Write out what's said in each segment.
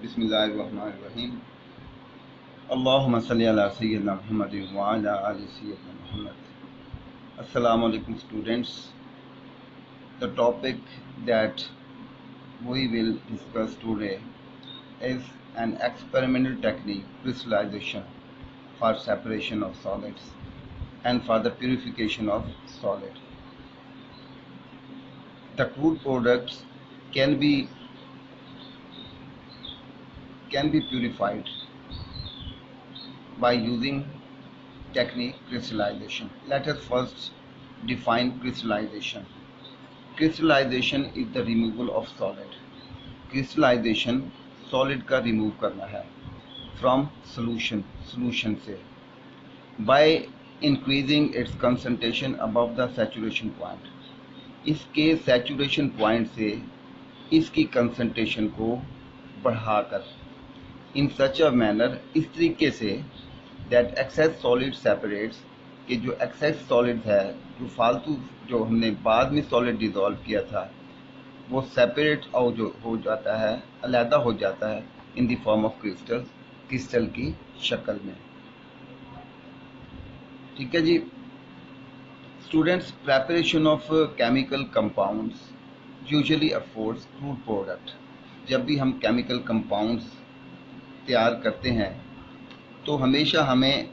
बिस्मिल्लाहिर्रहमानिर्रहीम। अल्लाहुम्मा सल्ली अला सय्यिदिना मुहम्मद व अला आलि सय्यिदिना Muhammad. Assalamu alaikum students. The topic that we will discuss today is an experimental technique, crystallization, for separation of solids and for the purification of solid. The crude products can be purified by using technique crystallization. Let us first define crystallization. Crystallization is the removal of solid. Crystallization solid का remove करना है from solution से by increasing its concentration above the saturation point. इसके saturation point से इसकी concentration को बढ़ाकर in such a manner, इस तरीके से that excess solid separates, कि जो excess solid है, जो फालतू जो हमने बाद में solid dissolve किया था, वो separate out हो जाता है, अलहदा हो जाता है in the form of crystal की शक्ल में। ठीक है जी students, preparation of chemical compounds usually affords crude product. जब भी हम chemical compounds तैयार करते हैं तो हमेशा हमें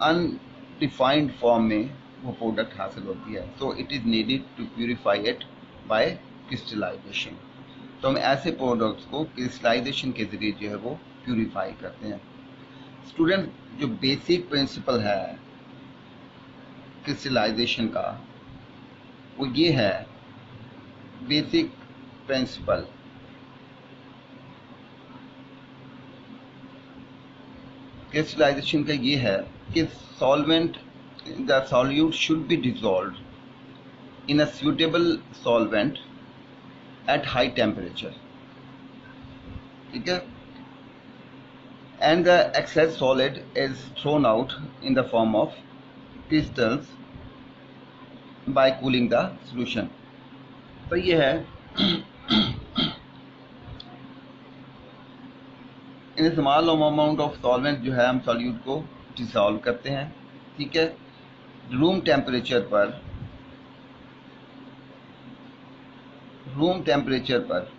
अनडिफाइंड फॉर्म में वो प्रोडक्ट हासिल होती है। So it is needed to purify it by crystallisation. तो हम ऐसे प्रोडक्ट्स को क्रिस्टलाइजेशन के ज़रिए जो है वो प्यूरिफाई करते हैं। स्टूडेंट, जो बेसिक प्रिंसिपल है क्रिस्टलाइजेशन का वो ये है, बेसिक प्रिंसिपल क्रिस्टलाइजेशन का ये है कि solvent the solute should be dissolved in a suitable solvent at high temperature. ठीक है, and the excess solid is thrown out in the form of crystals by cooling the solution. तो ये है in small amount of solvent जो है हम solute को dissolve करते हैं। ठीक है, रूम टेम्परेचर पर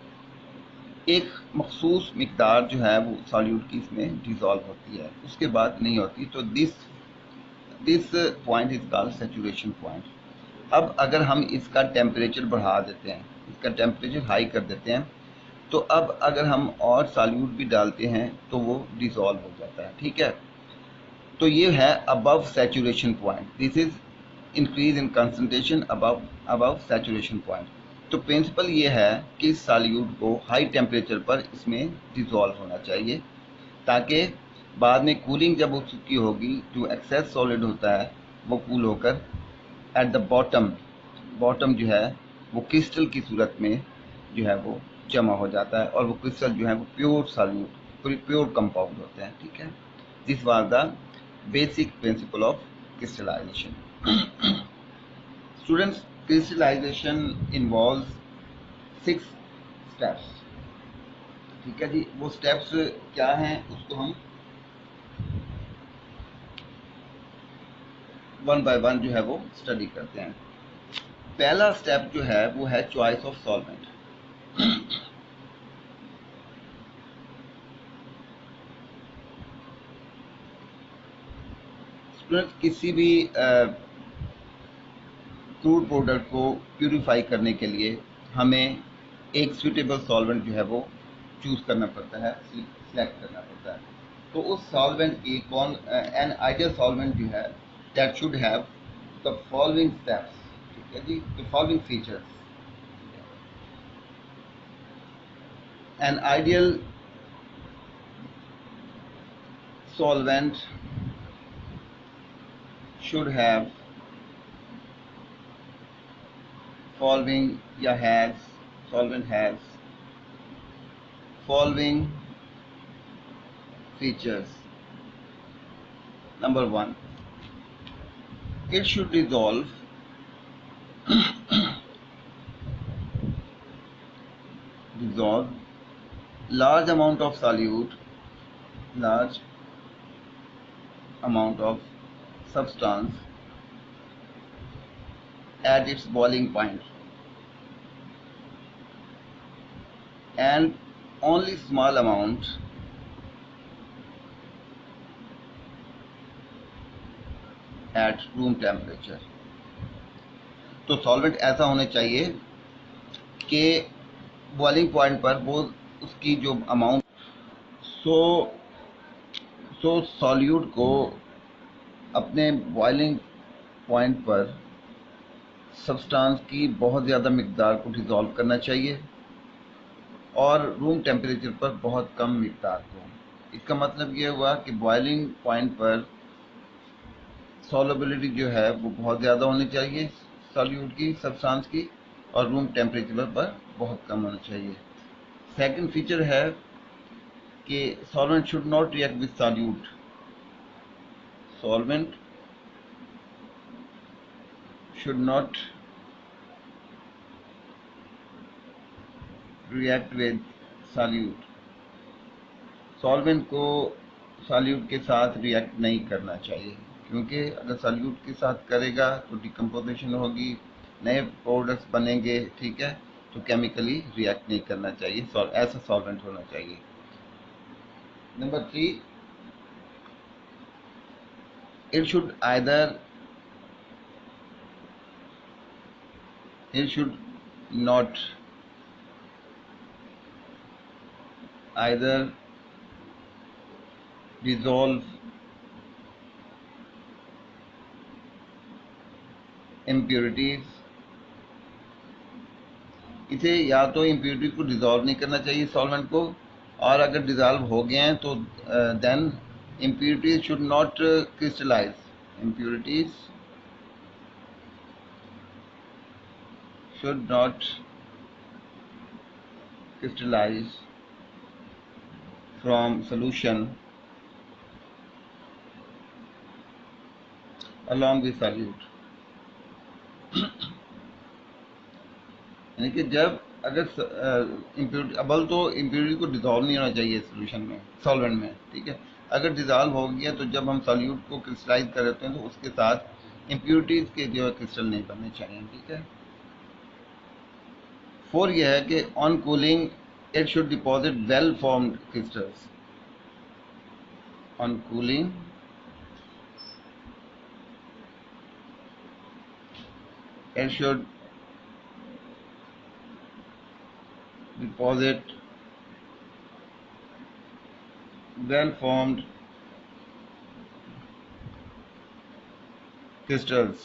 एक मखसूस मिकदार जो है वो सॉल्यूट की इसमें डिसॉल्व होती है, उसके बाद नहीं होती। तो this point is called saturation point. अब अगर हम इसका टेम्परेचर बढ़ा देते हैं, इसका टेम्परेचर हाई कर देते हैं, तो अब अगर हम और सॉल्यूट भी डालते हैं तो वो डिसॉल्व हो जाता है। ठीक है, तो ये है above saturation point. This is increase in concentration above saturation point. तो प्रिंसिपल ये है कि सॉल्यूट को हाई टेम्परेचर पर इसमें डिसॉल्व होना चाहिए, ताकि बाद में कूलिंग जब उसकी होगी, जो एक्सेस सॉलिड होता है वो कूल होकर एट द बॉटम जो है वो क्रिस्टल की सूरत में जो है वो जमा हो जाता है, और वो क्रिस्टल जो है वो प्योर सॉल्यूट, प्योर कंपाउंड होते हैं। ठीक है, this was the basic principle of crystallisation. Students, crystallisation involves 6 steps. ठीक है जी, वो स्टेप्स क्या हैं उसको हम वन बाय वन जो है वो स्टडी करते हैं। पहला स्टेप जो है वो है चॉइस ऑफ सॉल्वेंट। स्टूडेंट, किसी भी क्रूड प्रोडक्ट को प्यूरिफाई करने के लिए हमें एक सूटेबल सॉल्वेंट जो है वो चूज़ करना पड़ता है, सिलेक्ट करना पड़ता है। तो उस सॉल्वेंट की एन आइडियल सॉल्वेंट जो है that should have the following steps. ठीक है जी, the following features. An ideal solvent should have following या has solvent has following features. Number 1, it should dissolve large amount of solute, large amount of substance at its boiling point, and only small amount at room temperature. तो solvent ऐसा होना चाहिए कि boiling point पर वो उसकी जो amount so solute को अपने बॉइलिंग पॉइंट पर सब्सटेंस की बहुत ज़्यादा मिकदार को डिज़ोल्व करना चाहिए और रूम टेम्परेचर पर बहुत कम मिकदार को। इसका मतलब ये हुआ कि बॉइलिंग पॉइंट पर सॉल्युबिलिटी जो है वो बहुत ज़्यादा होनी चाहिए सॉल्यूट की, सब्सटेंस की, और रूम टेम्परेचर पर बहुत कम होना चाहिए। सेकंड फीचर है कि solvent should not react with solute. Solvent should not react with solute। Solvent को सॉल्यूट के साथ रिएक्ट नहीं करना चाहिए, क्योंकि अगर सॉल्यूट के साथ करेगा तो डिकम्पोजिशन होगी, नए प्रोडक्ट्स बनेंगे, ठीक है। तो केमिकली रिएक्ट नहीं करना चाहिए, ऐसा सॉल्वेंट होना चाहिए। Number 3, it should not either dissolve impurities। इसे या तो इम्प्योरिटी को डिज़ोल्व नहीं करना चाहिए सॉल्वेंट को, और अगर डिज़ोल्व हो गए हैं तो then impurities should not crystallise. Impurities should not crystallise from solution along with solute। यानी कि जब अगर इम्प्योरिटी, अबल तो इम्प्योरिटी को डिज़ोल्व नहीं होना चाहिए सोल्यूशन में, सॉल्वेंट में, ठीक है। अगर डिज़ोल्व हो गया तो जब हम सॉल्यूट को क्रिस्टलाइज कर देते हैं तो उसके साथ इम्प्योरिटीज़ के जो है क्रिस्टल नहीं बनने चाहिए, ठीक है। 4 यह है कि on cooling it should deposit well formed crystals. On cooling it should deposit well formed crystals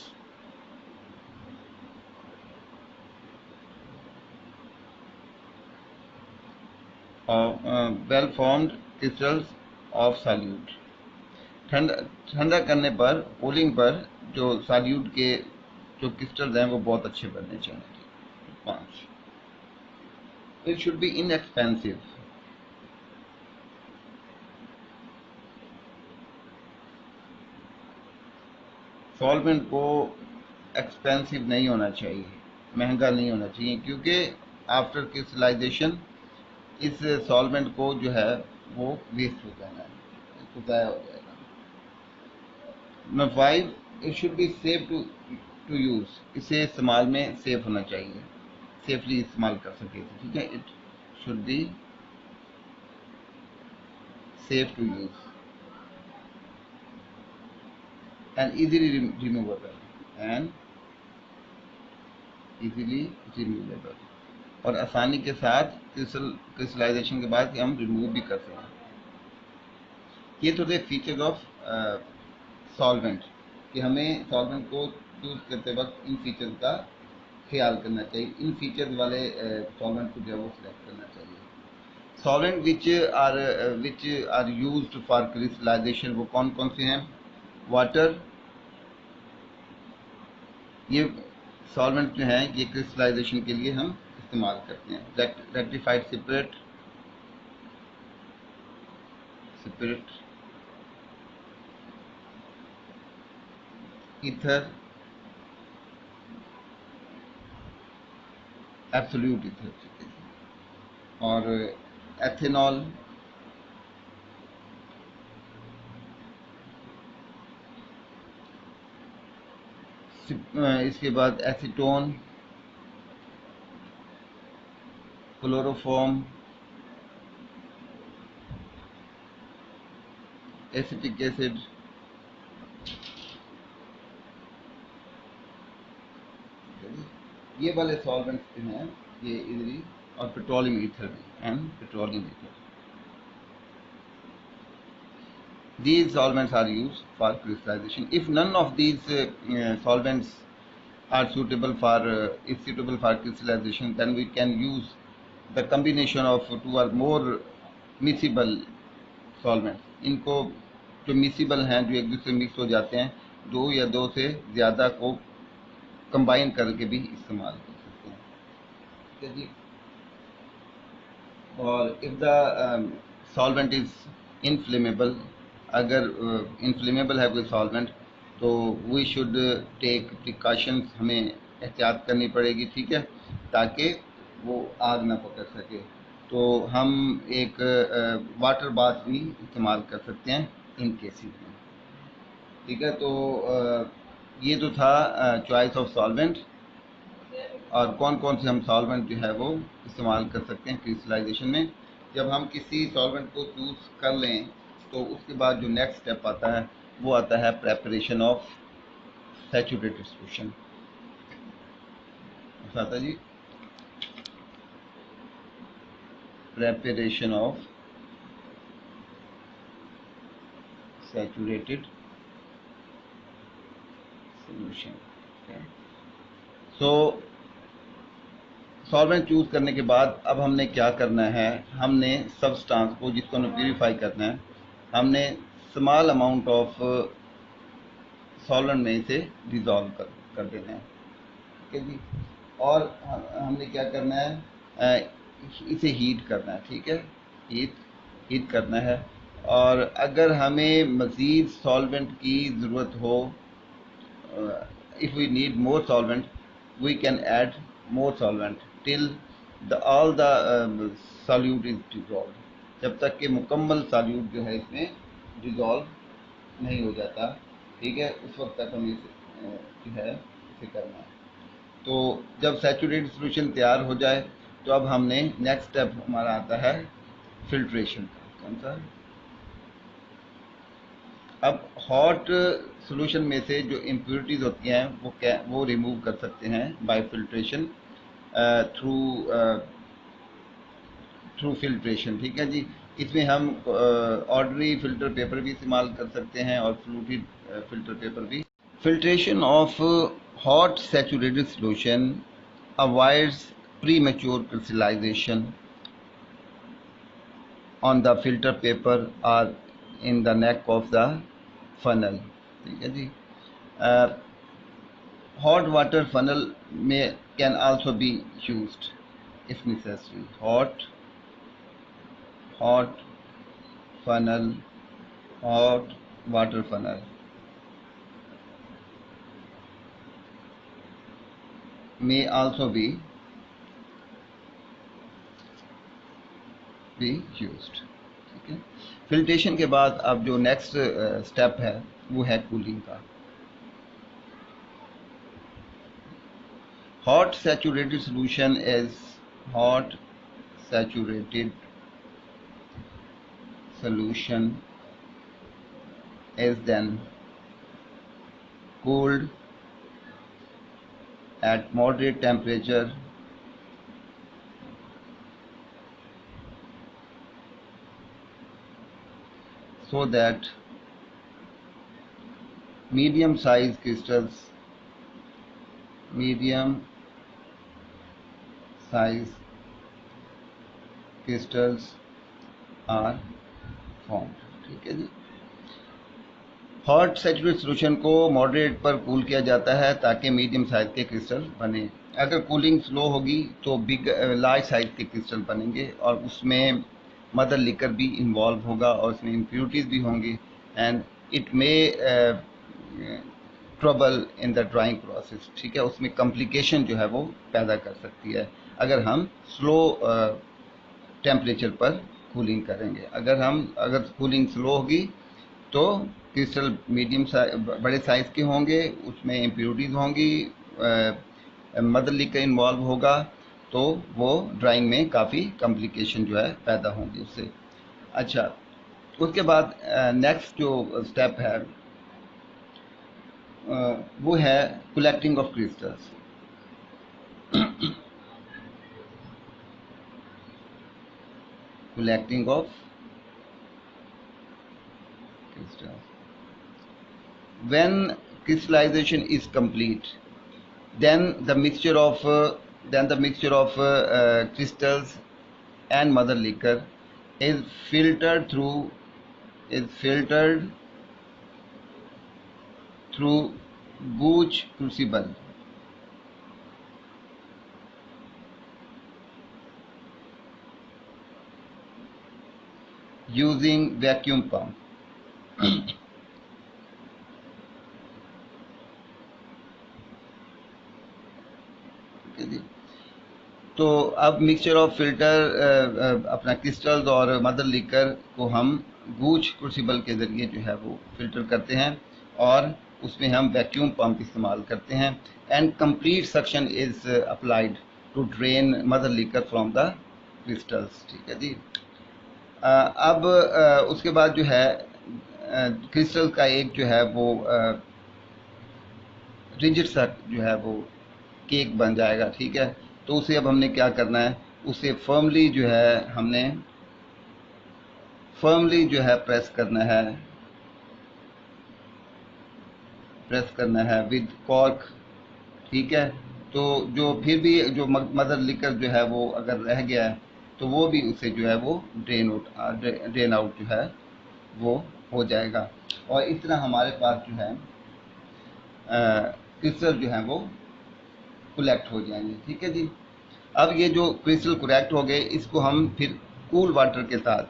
of well formed crystals of solute। ठंडा करने पर, कूलिंग पर जो सॉल्यूट के जो क्रिस्टल्स हैं वो बहुत अच्छे बनने चाहिए। 5, it should B inexpensive. Solvent को एक्सपेंसिव नहीं होना चाहिए, महंगा नहीं होना चाहिए, क्योंकि आफ्टर क्रिस्टलाइजेशन इस सॉल्वेंट को जो है वो वेस्ट हो जाना है, इसको ज़ाया हो जाएगा। Number 5, it should be safe to use. इसे इस्तेमाल में सेफ होना चाहिए, सेफली इस्तेमाल कर सके, ठीक है। It should be safe to use and easily removable, और आसानी के साथ क्रिस्टलाइजेशन के बाद हम रिमूव भी कर सकते हैं। ये तो थे फीचर्स ऑफ सॉल्वेंट, कि हमें सॉल्वेंट को चूज़ करते वक्त इन फीचर्स का ख्याल करना चाहिए, इन फीचर्स वाले सॉल्वेंट को जो है वो सिलेक्ट करना चाहिए। Solvent which are used for crystallisation, वो कौन कौन से हैं? वाटर, ये सॉल्वेंट जो हैं ये क्रिस्टलाइजेशन के लिए हम इस्तेमाल करते हैं। Rectified separate, ether, absolute ether, और एथेनॉल, इसके बाद एसीटोन, क्लोरोफॉर्म, एसिटिक एसिड, ये वाले सॉल्वेंट्स जो हैं ये इधर, और petroleum ether and petroleum ether, these solvents are used for crystallization. If none of these solvents are suitable for crystallization, then we can use the combination of two or more miscible solvents. इनको जो miscible हैं, जो एक दूसरे mix हो जाते हैं, दो या दो से ज़्यादा को कंबाइन करके भी इस्तेमाल कर सकते हैं, ठीक है जी। और if the solvent is inflammable, अगर इनफ्लेमेबल है कोई सॉल्वेंट, तो वी शुड टेक प्रिकॉशंस, हमें एहतियात करनी पड़ेगी, ठीक है, ताकि वो आग ना पकड़ सके। तो हम एक वाटर बाथ भी इस्तेमाल कर सकते हैं इन केसेस में, ठीक है। तो ये तो था चॉइस ऑफ सॉल्वेंट, और कौन कौन से हम सॉल्वेंट जो है वो इस्तेमाल कर सकते हैं क्रिस्टलाइजेशन में। जब हम किसी सॉल्वेंट को चूज़ कर लें तो उसके बाद जो नेक्स्ट स्टेप आता है वो आता है प्रेपरेशन ऑफ सैचुरेटेड सॉल्यूशन। आता जी preparation of saturated solution. So solvent choose करने के बाद अब हमने क्या करना है, हमने सबस्टांस को जिसको हमें प्यूरिफाई करना है, हमने स्मॉल अमाउंट ऑफ सॉल्वेंट में इसे डिज़ोल्व कर देना है, ठीक है जी। और हमने क्या करना है, इसे हीट करना है, ठीक है, हीट करना है। और अगर हमें मज़ीद सॉल्वेंट की ज़रूरत हो, if we need more solvent, we can add more solvent till all the solute is dissolved, जब तक कि मुकम्मल सॉल्यूट जो है इसमें डिज़ोल्व नहीं हो जाता, ठीक है, उस वक्त तक हमें जो है इसे करना है। तो जब सैचुरेटेड सॉल्यूशन तैयार हो जाए तो अब हमने नेक्स्ट स्टेप हमारा आता है फिल्ट्रेशन का। कौन सा? अब हॉट सॉल्यूशन में से जो इम्प्योरिटीज़ होती हैं वो रिमूव कर सकते हैं बाय फिल्ट्रेशन, थ्रू फिल्ट्रेशन, ठीक है जी। इसमें हम ऑर्डनरी फ़िल्टर पेपर भी इस्तेमाल कर सकते हैं और फ्लूटेड फ़िल्टर पेपर भी। Filtration of hot saturated solution avoids premature crystallisation on the filter paper or in the neck of the funnel, ठीक है जी। hot water funnel में can also be used if necessary. hot funnel, hot water funnel may also be used, ठीक है। Filtration के बाद अब जो next step है वो है कूलिंग का। hot saturated solution is hot saturated solution is then cooled at moderate temperature so that medium size crystals are formed, ठीक है जी। हॉट सैचुरेटेड सॉल्यूशन को मॉडरेट पर कूल किया जाता है ताकि मीडियम साइज के क्रिस्टल बने। अगर कूलिंग स्लो होगी तो लार्ज साइज के क्रिस्टल बनेंगे और उसमें मदर लिकर भी इन्वॉल्व होगा और उसमें इम्प्योरिटीज़ भी होंगी and it may trouble in the drawing process, ठीक है, उसमें कॉम्प्लिकेशन जो है वो पैदा कर सकती है अगर हम स्लो टेम्परेचर पर कूलिंग करेंगे। अगर कूलिंग स्लो होगी तो क्रिस्टल मीडियम बड़े साइज़ के होंगे, उसमें इम्प्योरिटीज़ होंगी, मदर लीकर इन्वॉल्व होगा, तो वो ड्राइंग में काफ़ी कॉम्प्लिकेशन जो है पैदा होंगी उससे। अच्छा, उसके बाद नेक्स्ट जो स्टेप है वो है collecting of crystals. collecting of crystals. When crystallization is complete, then the mixture of crystals and mother liquor is filtered through Gooch crucible using vacuum pump. तो अब मिक्सचर ऑफ फिल्टर अपना crystals और mother liquor को हम गूच crucible के ज़रिए जो है वो फिल्टर करते हैं और उसमें हम वैक्यूम पंप इस्तेमाल करते हैं and complete suction is applied to drain mother liquor from the crystals. ठीक है जी। अब उसके बाद जो है क्रिस्टल का एक जो है वो रिजिड सा जो है वो केक बन जाएगा। ठीक है, तो उसे अब हमने क्या करना है, उसे फर्मली जो है प्रेस करना है विद कॉर्क। ठीक है, तो जो फिर भी जो मदर लिकर जो है वो अगर रह गया है तो वो भी उसे जो है वो ड्रेन आउट जो है वो हो जाएगा और इस तरह हमारे पास जो है क्रिस्टल जो है वो कलेक्ट हो जाएंगे। ठीक है जी। अब ये जो क्रिस्टल कलेक्ट हो गए इसको हम फिर कूल वाटर के साथ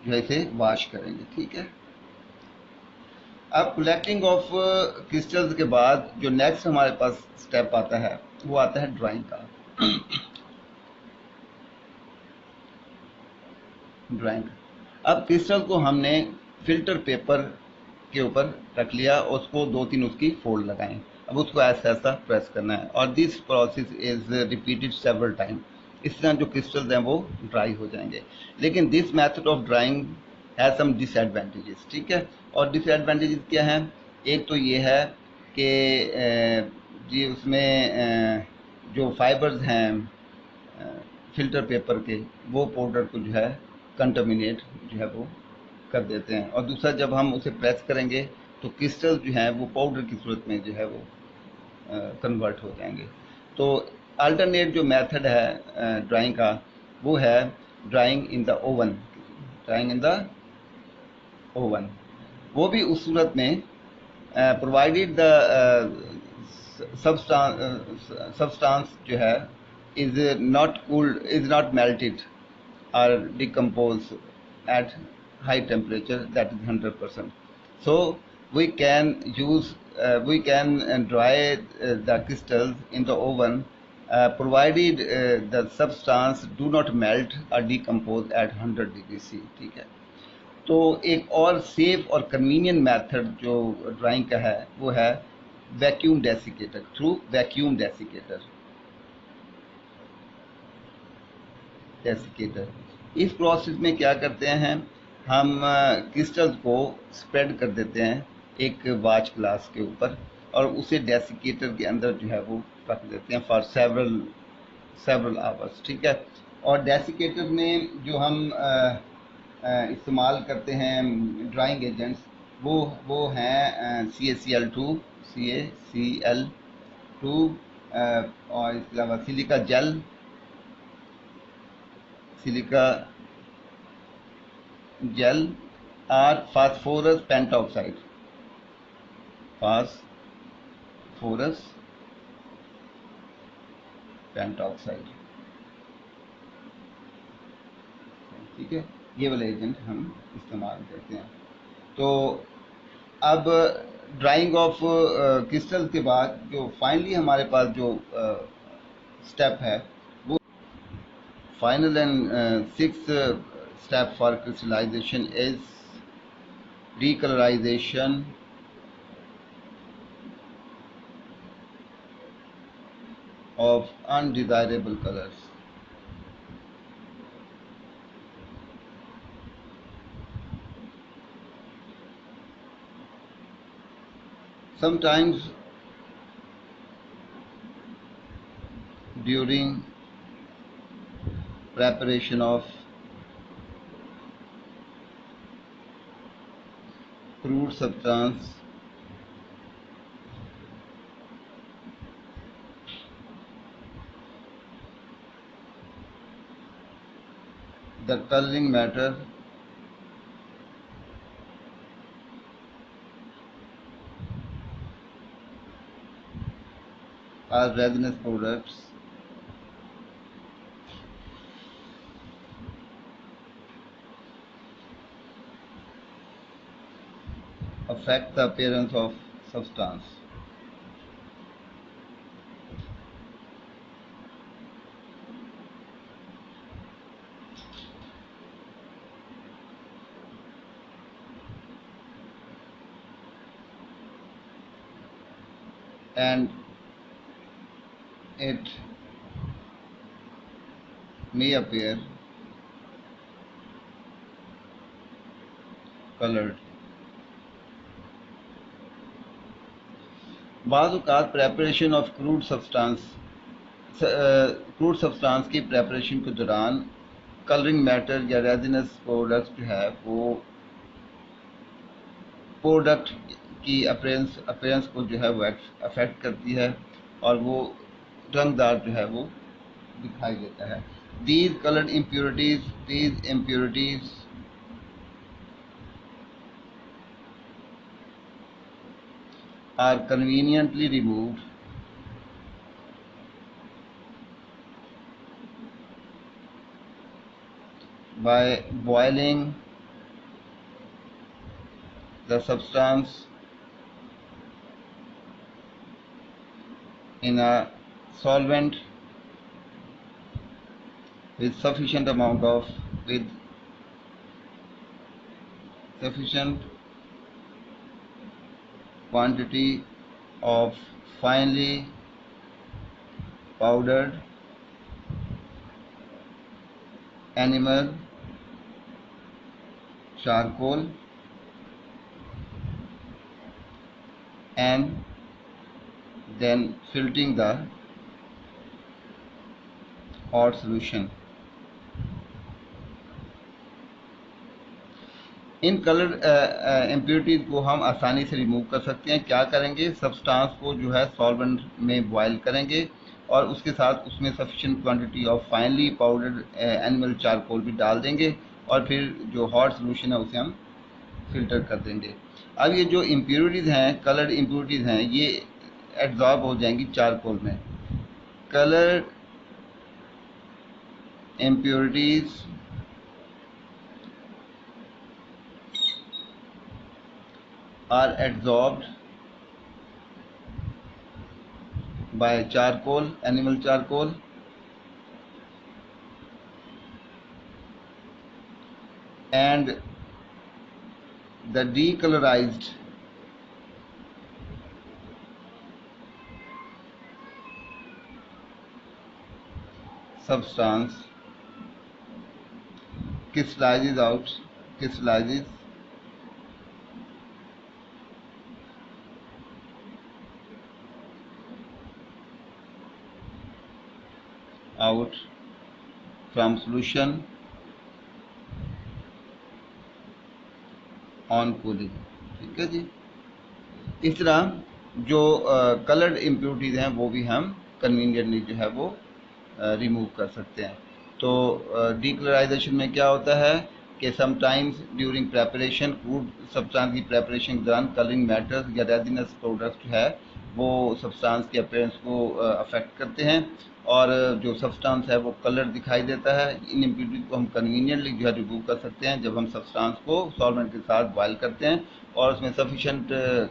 जो है इसे वॉश करेंगे। ठीक है, अब कलेक्टिंग ऑफ क्रिस्टल्स के बाद जो नेक्स्ट हमारे पास स्टेप आता है वो आता है ड्राइंग का। ड्राइंग, अब क्रिस्टल को हमने फिल्टर पेपर के ऊपर रख लिया और उसको 2-3 उसकी फोल्ड लगाएं। अब उसको ऐसा ऐसा प्रेस करना है और this process is repeated several time. इस तरह जो क्रिस्टल्स हैं वो ड्राई हो जाएंगे। लेकिन this method of drying has some disadvantages. ठीक है, और डिसएडवांटेजेस क्या हैं? एक तो ये है कि जी उसमें जो फाइबर्स हैं फिल्टर पेपर के वो पाउडर को जो है कंटामिनेट जो है वो कर देते हैं और दूसरा जब हम उसे प्रेस करेंगे तो क्रिस्टल जो है वो पाउडर की सूरत में जो है वो कन्वर्ट हो जाएंगे। तो अल्टरनेट जो मेथड है ड्राइंग का वो है ड्राइंग इन द ओवन। वो भी उस सूरत में प्रोवाइडेड द substance जो है is not melted or decomposed at high temperature, that is 100%. So we can dry the crystals in the oven provided the substance do not melt or decompose at 100 degree C। ठीक है, तो एक और safe और convenient method जो drawing का है वो है vacuum desiccator, through vacuum desiccator. इस प्रोसेस में क्या करते हैं, हम क्रिस्टल्स को स्प्रेड कर देते हैं एक वाच ग्लास के ऊपर और उसे डेसिकेटर के अंदर जो है वो रख देते हैं फॉर सेवरल आवर्स। ठीक है, और डेसिकेटर में जो हम इस्तेमाल करते हैं ड्राइंग एजेंट्स वो हैं CaCl2 और इसके अलावा सिलिका जेल और फास्फोरस पेंटॉक्साइड। ठीक है, ये वाले एजेंट हम इस्तेमाल करते हैं। तो अब ड्राइंग ऑफ क्रिस्टल के बाद जो फाइनली हमारे पास जो स्टेप है वो final and six step for crystallisation is decolorization of undesirable colors. Sometimes during preparation of crude substance, the coloring matter or resinous products affect the appearance of substance. And it may appear colored. बाज़ औक़ात preparation of crude substance की preparation के दौरान colouring matter या resinous product जो है वो product की अपीयरेंस को जो है वो अफेक्ट करती है और वो रंगदार जो है वो दिखाई देता है. These impurities are conveniently removed by boiling the substance in a solvent with sufficient quantity of finely powdered animal charcoal and then filtering the hot solution. In colour impurities को हम आसानी से रिमूव कर सकते हैं. क्या करेंगे, सब्सटेंस को जो है सॉल्वेंट में बॉयल करेंगे और उसके साथ उसमें sufficient quantity of finally powdered animal charcoal भी डाल देंगे और फिर जो हॉट सोल्यूशन है उसे हम फिल्टर कर देंगे. अब ये जो इम्प्योरिटीज़ हैं, कलर्ड इम्प्योरिटीज़ हैं, ये एब्जॉर्ब हो जाएंगी चारकोल में. Coloured impurities are absorbed by animal charcoal, and the decolorized substance crystallizes out from solution on cooling. ठीक है जी. इस तरह जो कलर्ड इम्प्योरिटीज़ हैं वो भी हम कन्वीनियंटली जो है वो रिमूव कर सकते हैं. तो डीकलराइजेशन में क्या होता है कि sometimes during preparation crude substance की प्रेपरेशन के दौरान कलरिंग मैटर्स या रेजिनस प्रोडक्ट जो है वो सब्सटेंस के अपीयरेंस को अफेक्ट करते हैं, और जो सब्सटेंस है वो कलर दिखाई देता है। इन इम्प्योरिटीज को हम कन्वीनियंटली जो है रिमूव कर सकते हैं जब हम सब्सटेंस को सॉल्वेंट के साथ बॉयल करते हैं और उसमें सफिशेंट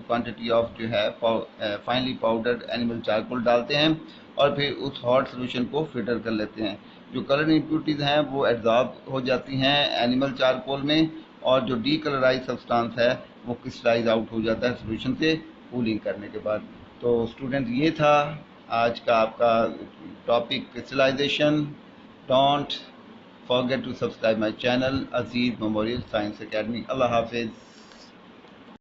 क्वांटिटी ऑफ जो है फाइनली पाउडर्ड एनिमल चारकोल डालते हैं और फिर उस हॉट सोल्यूशन को फिल्टर कर लेते हैं। जो कलर इम्प्योरिटीज़ हैं वो एब्जॉर्ब हो जाती हैं एनिमल चारकोल में, और जो डीकलराइज सब्सटेंस है वो क्रिस्टलाइज आउट हो जाता है सोल्यूशन से कूलिंग करने के बाद। तो स्टूडेंट, ये था आज का आपका topic crystallisation. Don't forget to subscribe my channel Aziz Memorial Science Academy. Allah Hafiz.